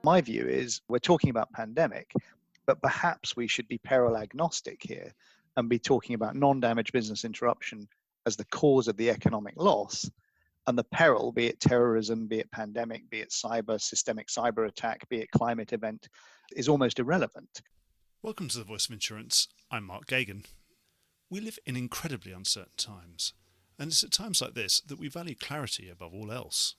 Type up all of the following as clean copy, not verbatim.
My view is we're talking about pandemic, but perhaps we should be peril-agnostic here and be talking about non-damage business interruption as the cause of the economic loss, and the peril, be it terrorism, be it pandemic, be it systemic cyber attack, be it climate event, is almost irrelevant. Welcome to the Voice of Insurance. I'm Mark Gagan. We live in incredibly uncertain times, and it's at times like this that we value clarity above all else.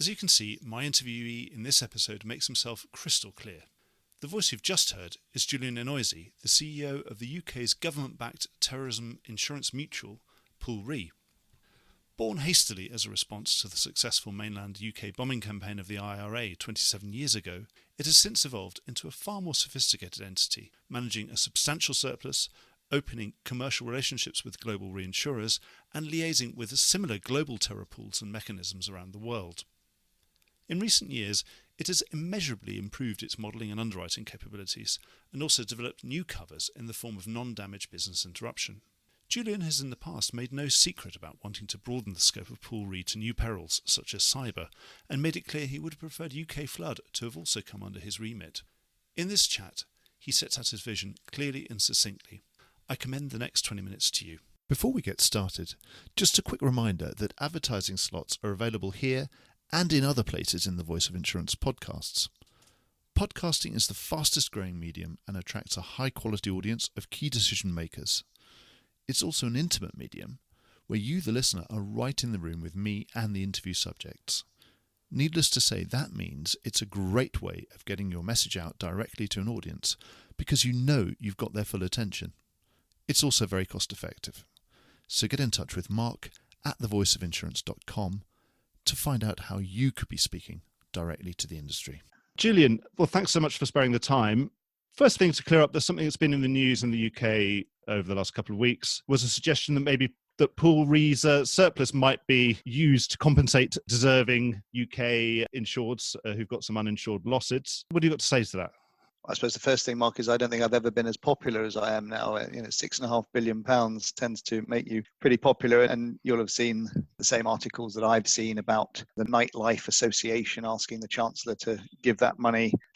As you can see, my interviewee in this episode makes himself crystal clear. The voice you've just heard is Julian Enoizi, the CEO of the UK's government-backed terrorism insurance mutual, peril-agnostic. Born hastily as a response to the successful mainland UK bombing campaign of the IRA 27 years ago, it has since evolved into a far more sophisticated entity, managing a substantial surplus, opening commercial relationships with global reinsurers, and liaising with similar global terror pools and mechanisms around the world. In recent years, it has immeasurably improved its modelling and underwriting capabilities, and also developed new covers in the form of non-damage business interruption. Julian has in the past made no secret about wanting to broaden the scope of peril-agnostic to new perils such as cyber, and made it clear he would have preferred UK flood to have also come under his remit. In this chat, he sets out his vision clearly and succinctly. I commend the next 20 minutes to you. Before we get started, just a quick reminder that advertising slots are available here and in other places in the Voice of Insurance podcasts. Podcasting is the fastest growing medium and attracts a high quality audience of key decision makers. It's also an intimate medium, where you, the listener, are right in the room with me and the interview subjects. Needless to say, that means it's a great way of getting your message out directly to an audience, because you know you've got their full attention. It's also very cost effective. So get in touch with Mark at thevoiceofinsurance.com to find out how you could be speaking directly to the industry. Julian, well, thanks so much for sparing the time. First thing to clear up, there's something that's been in the news in the UK over the last couple of weeks, was a suggestion that maybe that peril-agnostic surplus might be used to compensate deserving UK insureds who've got some uninsured losses. What do you got to say to that? I suppose the first thing, Mark, is I don't think I've ever been as popular as I am now. £6.5 billion tends to make you pretty popular, and you'll have seen the same articles that I've seen about the Nightlife Association asking the Chancellor to give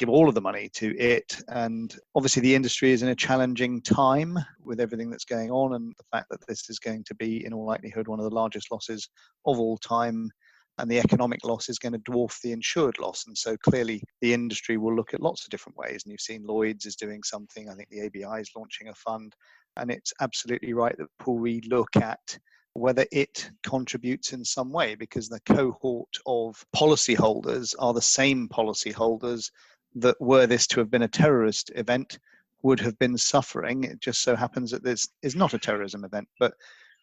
all of the money to it. And obviously the industry is in a challenging time with everything that's going on, and the fact that this is going to be, in all likelihood, one of the largest losses of all time. And the economic loss is going to dwarf the insured loss. And so clearly the industry will look at lots of different ways. And you've seen Lloyd's is doing something. I think the ABI is launching a fund. And it's absolutely right that we look at whether it contributes in some way, because the cohort of policyholders are the same policyholders that, were this to have been a terrorist event, would have been suffering. It just so happens that this is not a terrorism event. But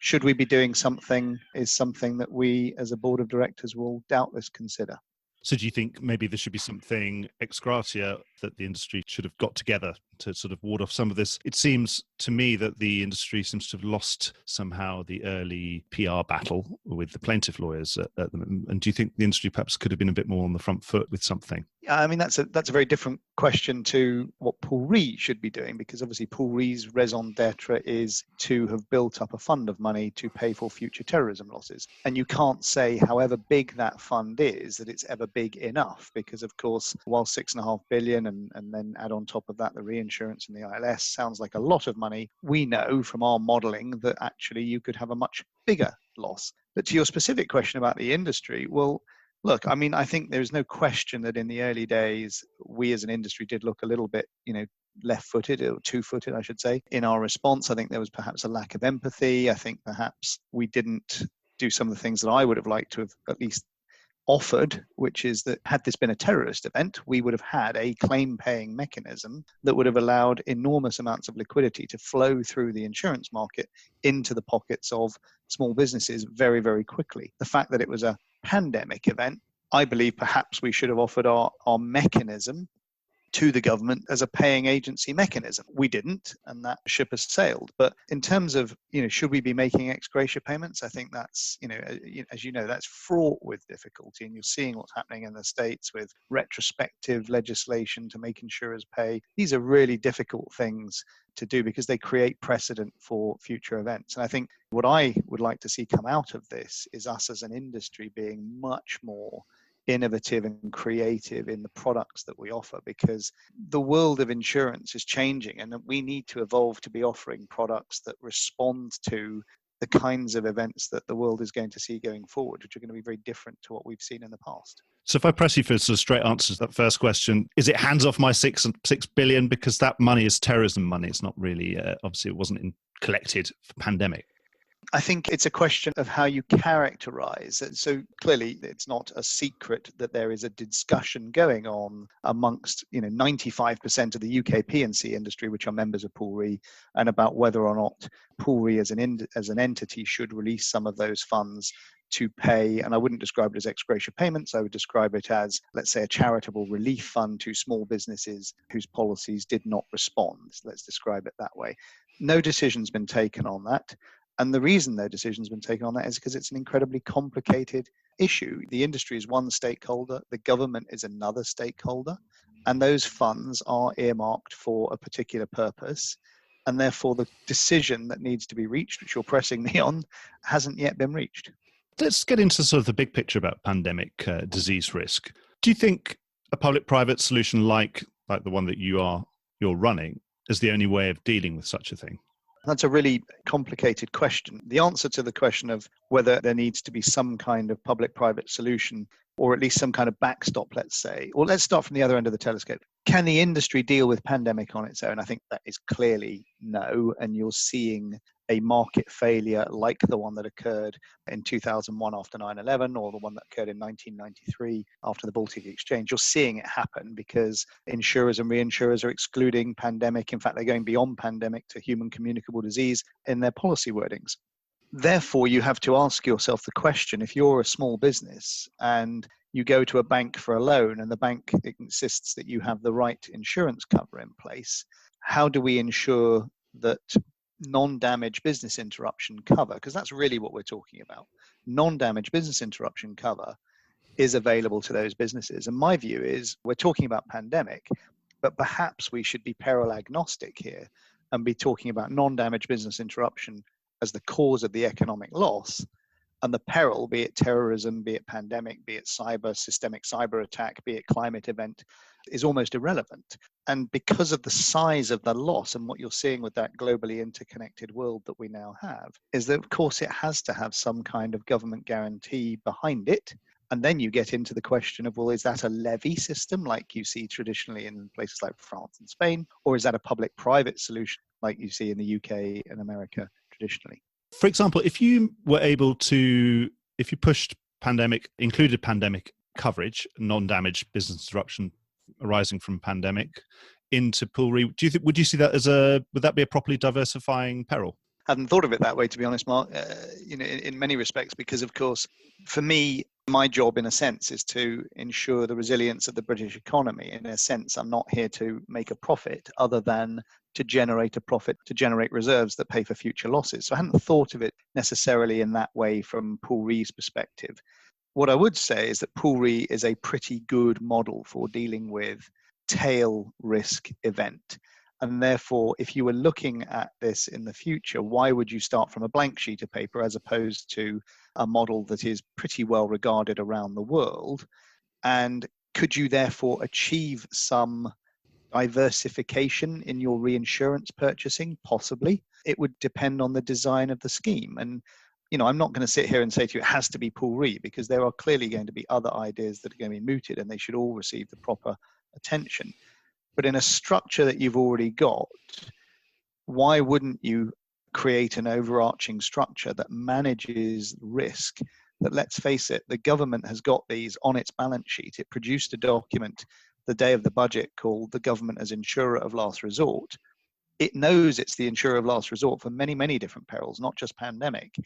should we be doing something is something that we as a board of directors will doubtless consider. So do you think maybe there should be something ex gratia that the industry should have got together to sort of ward off some of this? It seems to me that the industry seems to have lost somehow the early PR battle with the plaintiff lawyers at the moment. And do you think the industry perhaps could have been a bit more on the front foot with something? I mean, that's a very different question to what peril-agnostic should be doing, because obviously peril-agnostic's raison d'etre is to have built up a fund of money to pay for future terrorism losses. And you can't say, however big that fund is, that it's ever big enough, because of course, while £6.5 billion and then add on top of that the reinsurance and the ILS sounds like a lot of money, we know from our modelling that actually you could have a much bigger loss. But to your specific question about the industry, well, look, I mean, I think there's no question that in the early days, we as an industry did look a little bit, left-footed or two-footed, I should say, in our response. I think there was perhaps a lack of empathy. I think perhaps we didn't do some of the things that I would have liked to have at least offered, which is that had this been a terrorist event, we would have had a claim-paying mechanism that would have allowed enormous amounts of liquidity to flow through the insurance market into the pockets of small businesses very, very quickly. The fact that it was a pandemic event, I believe perhaps we should have offered our mechanism to the government as a paying agency mechanism. We didn't, and that ship has sailed. But in terms of, should we be making ex gratia payments? I think that's, as you know, that's fraught with difficulty. And you're seeing what's happening in the States with retrospective legislation to make insurers pay. These are really difficult things to do because they create precedent for future events. And I think what I would like to see come out of this is us as an industry being much more innovative and creative in the products that we offer, because the world of insurance is changing and we need to evolve to be offering products that respond to the kinds of events that the world is going to see going forward, which are going to be very different to what we've seen in the past. So if I press you for sort of straight answers to that first question, is it hands off my $6 billion? Because that money is terrorism money. It's not really, obviously it wasn't collected for pandemic. I think it's a question of how you characterize it. So clearly, it's not a secret that there is a discussion going on amongst 95% of the UK P&C industry, which are members of Pool Re, and about whether or not Pool Re as an entity should release some of those funds to pay, and I wouldn't describe it as ex gratia payments, I would describe it as, let's say, a charitable relief fund to small businesses whose policies did not respond. Let's describe it that way. No decision's been taken on that. And the reason no decision's been taken on that is because it's an incredibly complicated issue. The industry is one stakeholder, the government is another stakeholder, and those funds are earmarked for a particular purpose. And therefore, the decision that needs to be reached, which you're pressing me on, hasn't yet been reached. Let's get into sort of the big picture about pandemic disease risk. Do you think a public-private solution like the one that you're running is the only way of dealing with such a thing? That's a really complicated question. The answer to the question of whether there needs to be some kind of public-private solution, or at least some kind of backstop, let's say, or let's start from the other end of the telescope. Can the industry deal with pandemic on its own? I think that is clearly no, and you're seeing a market failure like the one that occurred in 2001 after 9/11, or the one that occurred in 1993 after the Baltic Exchange. You're seeing it happen because insurers and reinsurers are excluding pandemic. In fact, they're going beyond pandemic to human communicable disease in their policy wordings. Therefore, you have to ask yourself the question, if you're a small business and you go to a bank for a loan and the bank insists that you have the right insurance cover in place, how do we ensure that non-damage business interruption cover, because that's really what we're talking about, non-damage business interruption cover is available to those businesses? And my view is we're talking about pandemic, but perhaps we should be peril-agnostic here and be talking about non-damage business interruption as the cause of the economic loss, and the peril, be it terrorism, be it pandemic, be it systemic cyber attack, be it climate event, is almost irrelevant. And because of the size of the loss and what you're seeing with that globally interconnected world that we now have, is that of course it has to have some kind of government guarantee behind it. And then you get into the question of, well, is that a levy system like you see traditionally in places like France and Spain, or is that a public-private solution like you see in the UK and America traditionally? For example, if you pushed included pandemic coverage, non-damage business interruption arising from pandemic into Pool Re, would you see that would that be a properly diversifying peril? I hadn't thought of it that way, to be honest, Mark, in many respects, because of course, for me, my job in a sense is to ensure the resilience of the British economy. In a sense, I'm not here to make a profit other than to generate a profit, to generate reserves that pay for future losses. So I hadn't thought of it necessarily in that way from Pool Re's perspective. What I would say is that Pool Re is a pretty good model for dealing with tail risk event. And therefore, if you were looking at this in the future, why would you start from a blank sheet of paper as opposed to a model that is pretty well regarded around the world? And could you therefore achieve some diversification in your reinsurance purchasing? Possibly. It would depend on the design of the scheme. And I'm not going to sit here and say to you it has to be Pool Re, because there are clearly going to be other ideas that are going to be mooted and they should all receive the proper attention. But in a structure that you've already got, why wouldn't you create an overarching structure that manages risk? That, let's face it, the government has got these on its balance sheet. It produced a document the day of the budget called the government as insurer of last resort. It knows it's the insurer of last resort for many, many different perils, not just pandemic.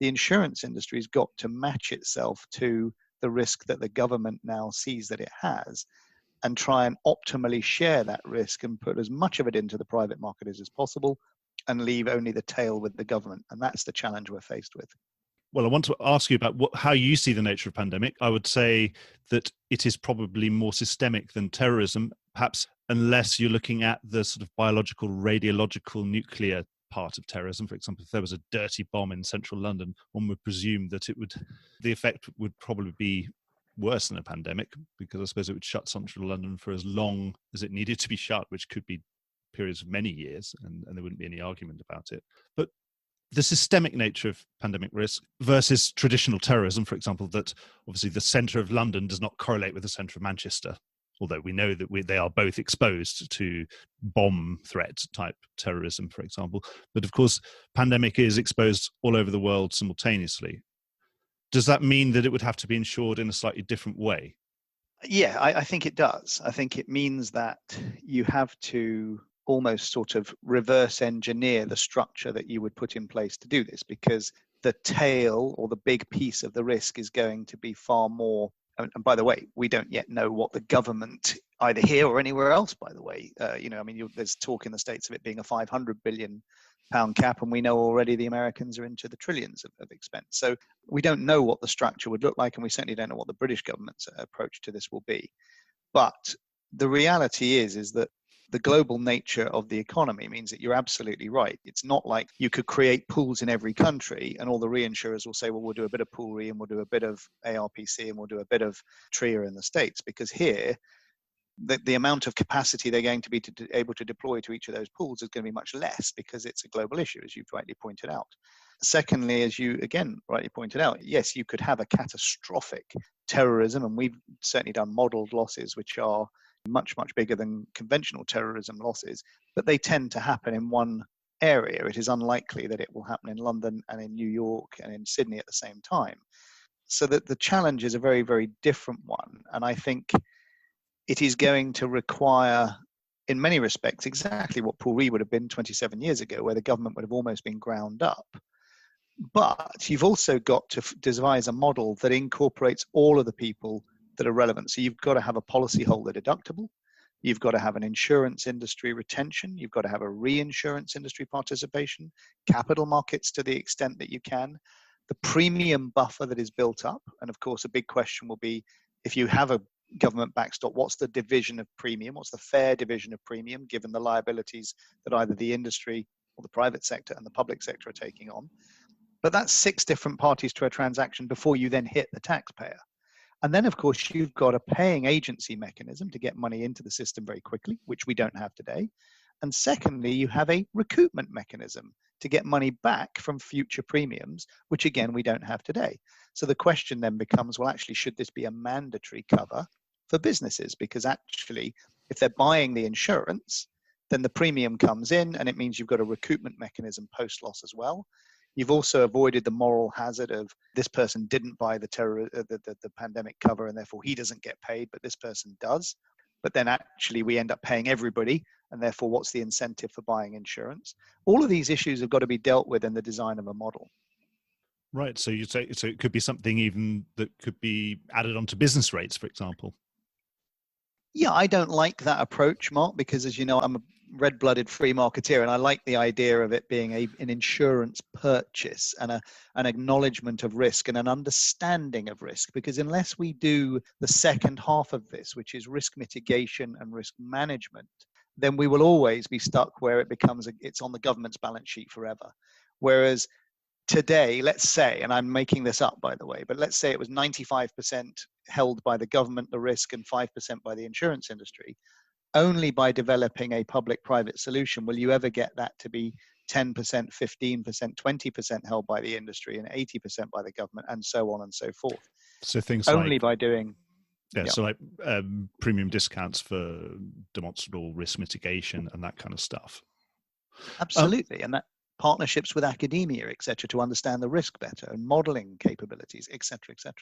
The insurance industry has got to match itself to the risk that the government now sees that it has, and try and optimally share that risk and put as much of it into the private market as possible and leave only the tail with the government. And that's the challenge we're faced with. Well, I want to ask you about how you see the nature of pandemic. I would say that it is probably more systemic than terrorism, perhaps unless you're looking at the sort of biological, radiological, nuclear part of terrorism. For example, if there was a dirty bomb in central London, one would presume that the effect would probably be worse than a pandemic, because I suppose it would shut central London for as long as it needed to be shut, which could be periods of many years, and there wouldn't be any argument about it. But the systemic nature of pandemic risk versus traditional terrorism, for example, that obviously the centre of London does not correlate with the centre of Manchester, although we know that they are both exposed to bomb threat type terrorism, for example. But of course, pandemic is exposed all over the world simultaneously. Does that mean that it would have to be insured in a slightly different way? Yeah, I think it does. I think it means that you have to almost sort of reverse engineer the structure that you would put in place to do this, because the tail or the big piece of the risk is going to be far more. And by the way, we don't yet know what the government, either here or anywhere else, by the way, there's talk in the States of it being a £500 billion cap, and we know already the Americans are into the trillions of expense. So we don't know what the structure would look like, and we certainly don't know what the British government's approach to this will be. But the reality is that the global nature of the economy means that you're absolutely right. It's not like you could create pools in every country and all the reinsurers will say, well, we'll do a bit of pool re and we'll do a bit of ARPC and we'll do a bit of TRIA in the States, because here the amount of capacity they're going to be able to deploy to each of those pools is going to be much less, because it's a global issue, as you've rightly pointed out. Secondly, as you again rightly pointed out, yes, you could have a catastrophic terrorism, and we've certainly done modeled losses which are much, much bigger than conventional terrorism losses, but they tend to happen in one area. It is unlikely that it will happen in London and in New York and in Sydney at the same time. So that the challenge is a very, very different one. And I think it is going to require, in many respects, exactly what pool re would have been 27 years ago, where the government would have almost been ground up. But you've also got to devise a model that incorporates all of the people that are relevant. So you've got to have a policyholder deductible. You've got to have an insurance industry retention. You've got to have a reinsurance industry participation, capital markets to the extent that you can, the premium buffer that is built up. And of course, a big question will be, if you have a government backstop, what's the division of premium? What's the fair division of premium, given the liabilities that either the industry or the private sector and the public sector are taking on? But that's 6 different parties to a transaction before you then hit the taxpayer. And then, of course, you've got a paying agency mechanism to get money into the system very quickly, which we don't have today. And secondly, you have a recoupment mechanism to get money back from future premiums, which again, we don't have today. So the question then becomes, well, actually, should this be a mandatory cover for businesses? Because actually, if they're buying the insurance, then the premium comes in, and it means you've got a recoupment mechanism post-loss as well. You've also avoided the moral hazard of this person didn't buy the pandemic cover and therefore he doesn't get paid, but this person does. But then actually we end up paying everybody, and therefore what's the incentive for buying insurance? All of these issues have got to be dealt with in the design of a model. Right. So you'd say it could be something even that could be added onto business rates, for example. Yeah, I don't like that approach, Mark, because as you know, I'm a red-blooded free marketeer, and I like the idea of it being an insurance purchase and an acknowledgement of risk and an understanding of risk, because unless we do the second half of this, which is risk mitigation and risk management, then we will always be stuck where it becomes it's on the government's balance sheet forever. Whereas today, let's say, and I'm making this up by the way, but let's say it was 95% held by the government, the risk, and 5% by the insurance industry. Only by developing a public-private solution will you ever get that to be 10%, 15%, 20% held by the industry and 80% by the government, and so on and so forth. So things only by doing... So like premium discounts for demonstrable risk mitigation and that kind of stuff. Absolutely. And that partnerships with academia, etc., to understand the risk better, and modeling capabilities, etc., etc.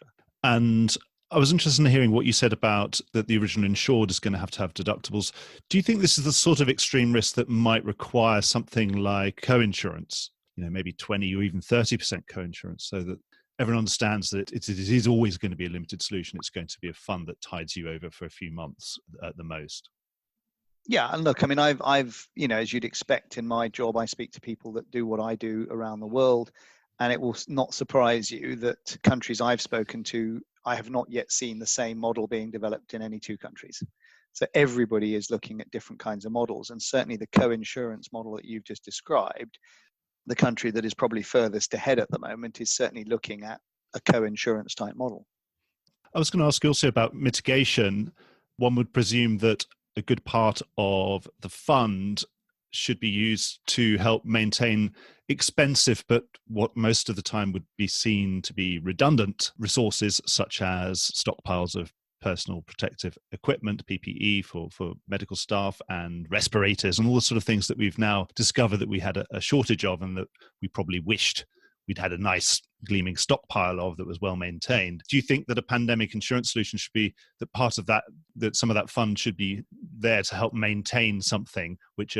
And I was interested in hearing what you said about that the original insured is going to have deductibles. Do you think this is the sort of extreme risk that might require something like co-insurance, maybe 20 or even 30% co-insurance, so that everyone understands that it is always going to be a limited solution? It's going to be a fund that tides you over for a few months at the most. Yeah, and look, I mean, I've as you'd expect in my job, I speak to people that do what I do around the world, and it will not surprise you that countries I've spoken to, I have not yet seen the same model being developed in any 2 countries. So everybody is looking at different kinds of models, and certainly the co-insurance model that you've just described, the country that is probably furthest ahead at the moment is certainly looking at a co-insurance type model. I was going to ask you also about mitigation. One would presume that a good part of the fund should be used to help maintain expensive, but what most of the time would be seen to be redundant resources, such as stockpiles of personal protective equipment, PPE for medical staff, and respirators, and all the sort of things that we've now discovered that we had a shortage of, and that we probably wished we'd had a nice gleaming stockpile of that was well maintained. Do you think that a pandemic insurance solution should be that part of that some of that fund should be there to help maintain something which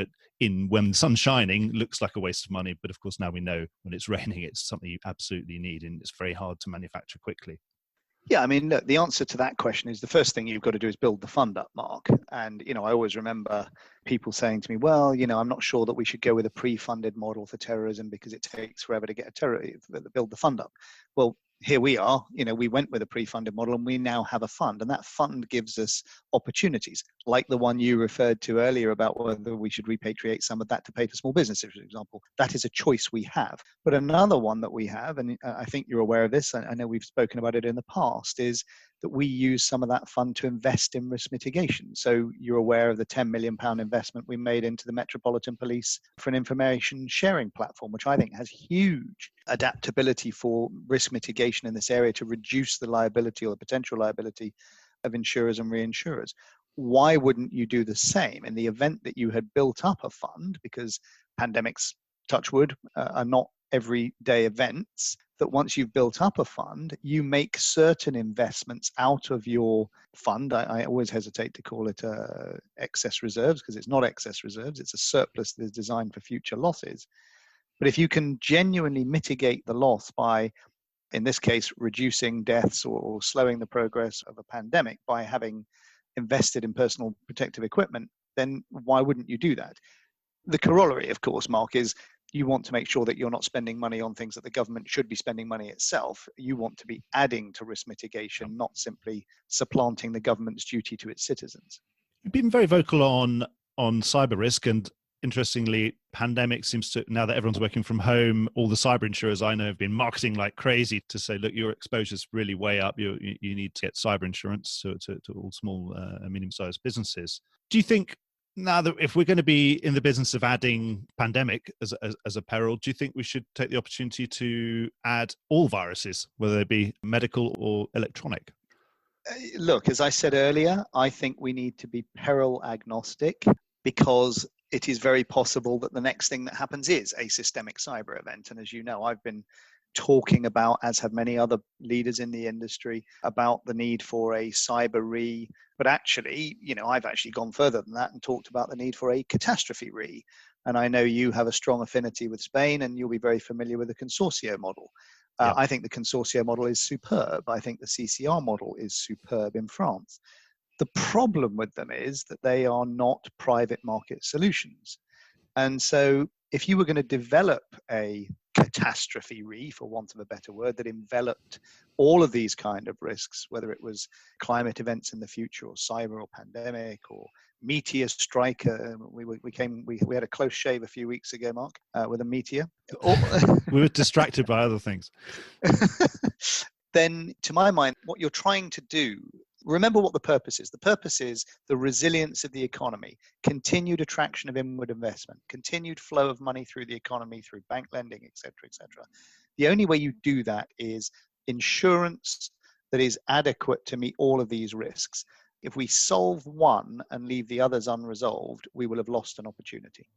when the sun's shining looks like a waste of money, but of course now we know when it's raining it's something you absolutely need, and it's very hard to manufacture quickly? Yeah, I mean, look, the answer to that question is the first thing you've got to do is build the fund up, Mark. And, I always remember people saying to me, well, I'm not sure that we should go with a pre-funded model for terrorism because it takes forever to build the fund up. Well, here we are, we went with a pre-funded model and we now have a fund, and that fund gives us opportunities like the one you referred to earlier about whether we should repatriate some of that to pay for small businesses, for example. That is a choice we have. But another one that we have, and I think you're aware of this, I know we've spoken about it in the past, is that we use some of that fund to invest in risk mitigation. So you're aware of the £10 million investment we made into the Metropolitan Police for an information sharing platform, which I think has huge adaptability for risk mitigation in this area to reduce the liability or the potential liability of insurers and reinsurers. Why wouldn't you do the same in the event that you had built up a fund, because pandemics, touch wood, are not everyday events, that once you've built up a fund, you make certain investments out of your fund. I always hesitate to call it excess reserves, because it's not excess reserves, it's a surplus that is designed for future losses. But if you can genuinely mitigate the loss by, in this case, reducing deaths or slowing the progress of a pandemic by having invested in personal protective equipment, then why wouldn't you do that? The corollary, of course, Mark, is you want to make sure that you're not spending money on things that the government should be spending money itself. You want to be adding to risk mitigation, not simply supplanting the government's duty to its citizens. You've been very vocal on cyber risk, and interestingly, pandemic seems to, now that everyone's working from home, all the cyber insurers I know have been marketing like crazy to say, look, your exposure's really way up. You need to get cyber insurance to all small and medium-sized businesses. Do you think now that if we're going to be in the business of adding pandemic as a peril, do you think we should take the opportunity to add all viruses, whether they be medical or electronic? Look, as I said earlier, I think we need to be peril-agnostic, because it is very possible that the next thing that happens is a systemic cyber event. And as you know, I've been talking about, as have many other leaders in the industry, about the need for a cyber re. But actually, I've actually gone further than that and talked about the need for a catastrophe re. And I know you have a strong affinity with Spain, and you'll be very familiar with the consortio model. Yep. I think the consortio model is superb. I think the CCR model is superb in France. The problem with them is that they are not private market solutions. And so if you were going to develop a catastrophe re, for want of a better word, that enveloped all of these kind of risks, whether it was climate events in the future or cyber or pandemic or meteor strike, we had a close shave a few weeks ago, Mark, with a meteor. We were distracted by other things. Then to my mind, what you're trying to do, remember what the purpose is. The purpose is the resilience of the economy, continued attraction of inward investment, continued flow of money through the economy, through bank lending, et cetera, et cetera. The only way you do that is insurance that is adequate to meet all of these risks. If we solve one and leave the others unresolved, we will have lost an opportunity.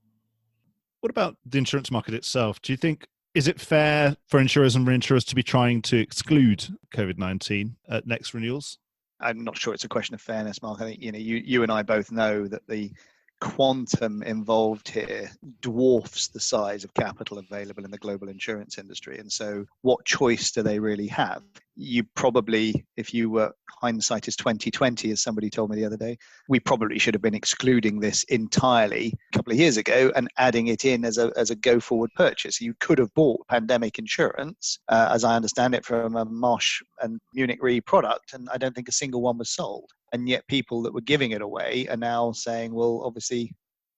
What about the insurance market itself? Do you think, is it fair for insurers and reinsurers to be trying to exclude COVID-19 at next renewals? I'm not sure it's a question of fairness, Mark. I think you and I both know that the quantum involved here dwarfs the size of capital available in the global insurance industry. And so what choice do they really have? You probably, if you were, hindsight is 2020, as somebody told me the other day, we probably should have been excluding this entirely a couple of years ago and adding it in as a go-forward purchase. You could have bought pandemic insurance, as I understand it, from a Marsh and Munich Re product, and I don't think a single one was sold. And yet people that were giving it away are now saying, well, obviously,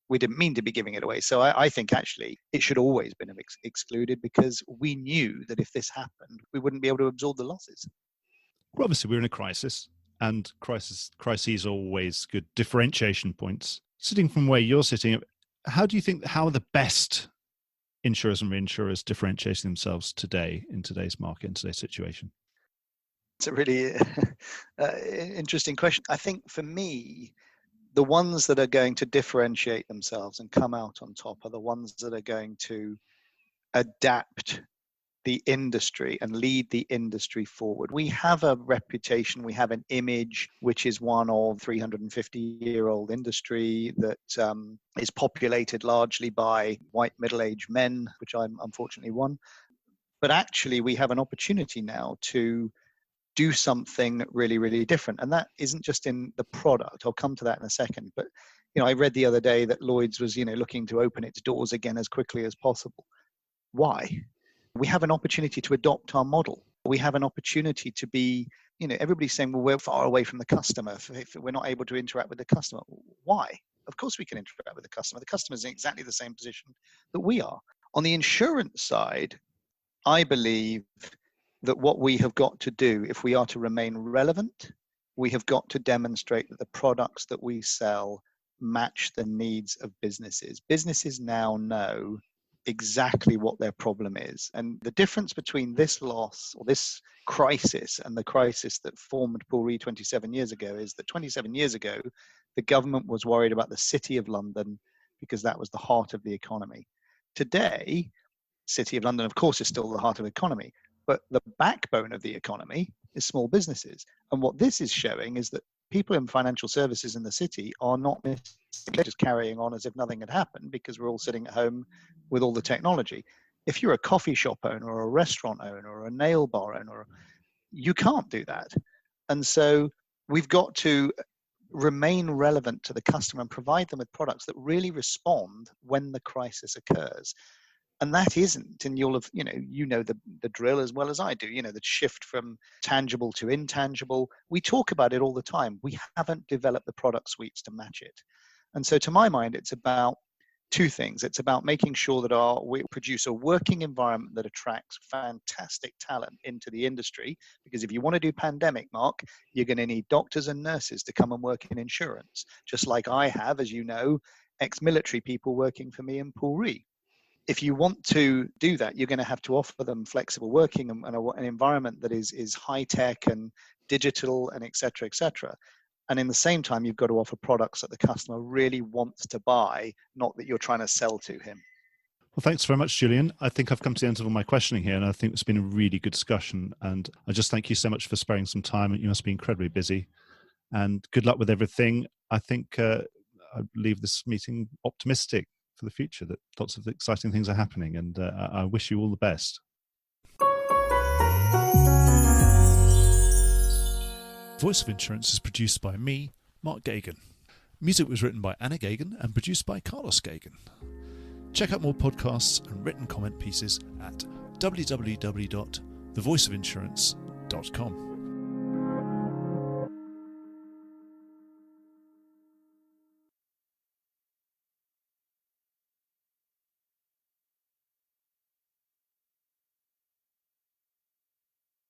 we didn't mean to be giving it away. So I think actually it should always been excluded, because we knew that if this happened, we wouldn't be able to absorb the losses. Well, obviously, we're in a crisis, and crises are always good differentiation points. Sitting from where you're sitting, how do you think, how are the best insurers and reinsurers differentiating themselves today in today's market, in today's situation? It's a really interesting question. I think for me, the ones that are going to differentiate themselves and come out on top are the ones that are going to adapt the industry and lead the industry forward. We have a reputation, we have an image, which is one of 350-year-old industry that is populated largely by white middle-aged men, which I'm unfortunately one. But actually, we have an opportunity now to do something really, really different. And that isn't just in the product. I'll come to that in a second. But I read the other day that Lloyd's was looking to open its doors again as quickly as possible. Why? We have an opportunity to adopt our model. We have an opportunity to be, everybody's saying, well, we're far away from the customer if we're not able to interact with the customer. Why? Of course we can interact with the customer. The customer is in exactly the same position that we are. On the insurance side, I believe that what we have got to do, if we are to remain relevant, we have got to demonstrate that the products that we sell match the needs of businesses. Businesses now know exactly what their problem is. And the difference between this loss or this crisis and the crisis that formed Pool Re 27 years ago is that 27 years ago, the government was worried about the City of London because that was the heart of the economy. Today, City of London, of course, is still the heart of the economy, but the backbone of the economy is small businesses. And what this is showing is that people in financial services in the city are not just carrying on as if nothing had happened because we're all sitting at home with all the technology. If you're a coffee shop owner or a restaurant owner or a nail bar owner, you can't do that. And so we've got to remain relevant to the customer and provide them with products that really respond when the crisis occurs. And that isn't, and you'll have, the drill as well as I do, the shift from tangible to intangible. We talk about it all the time. We haven't developed the product suites to match it. And so to my mind, it's about two things. It's about making sure that we produce a working environment that attracts fantastic talent into the industry. Because if you want to do pandemic, Mark, you're going to need doctors and nurses to come and work in insurance. Just like I have, as you know, ex-military people working for me in Pool Re. If you want to do that, you're going to have to offer them flexible working and an environment that is high tech and digital and et cetera, et cetera. And in the same time, you've got to offer products that the customer really wants to buy, not that you're trying to sell to him. Well, thanks very much, Julian. I think I've come to the end of all my questioning here, and I think it's been a really good discussion. And I just thank you so much for sparing some time. You must be incredibly busy. And good luck with everything. I think I leave this meeting optimistic for the future, that lots of exciting things are happening, and I wish you all the best. Voice of Insurance is produced by me, Mark Gagan. Music was written by Anna Gagan and produced by Carlos Gagan. Check out more podcasts and written comment pieces at www.thevoiceofinsurance.com.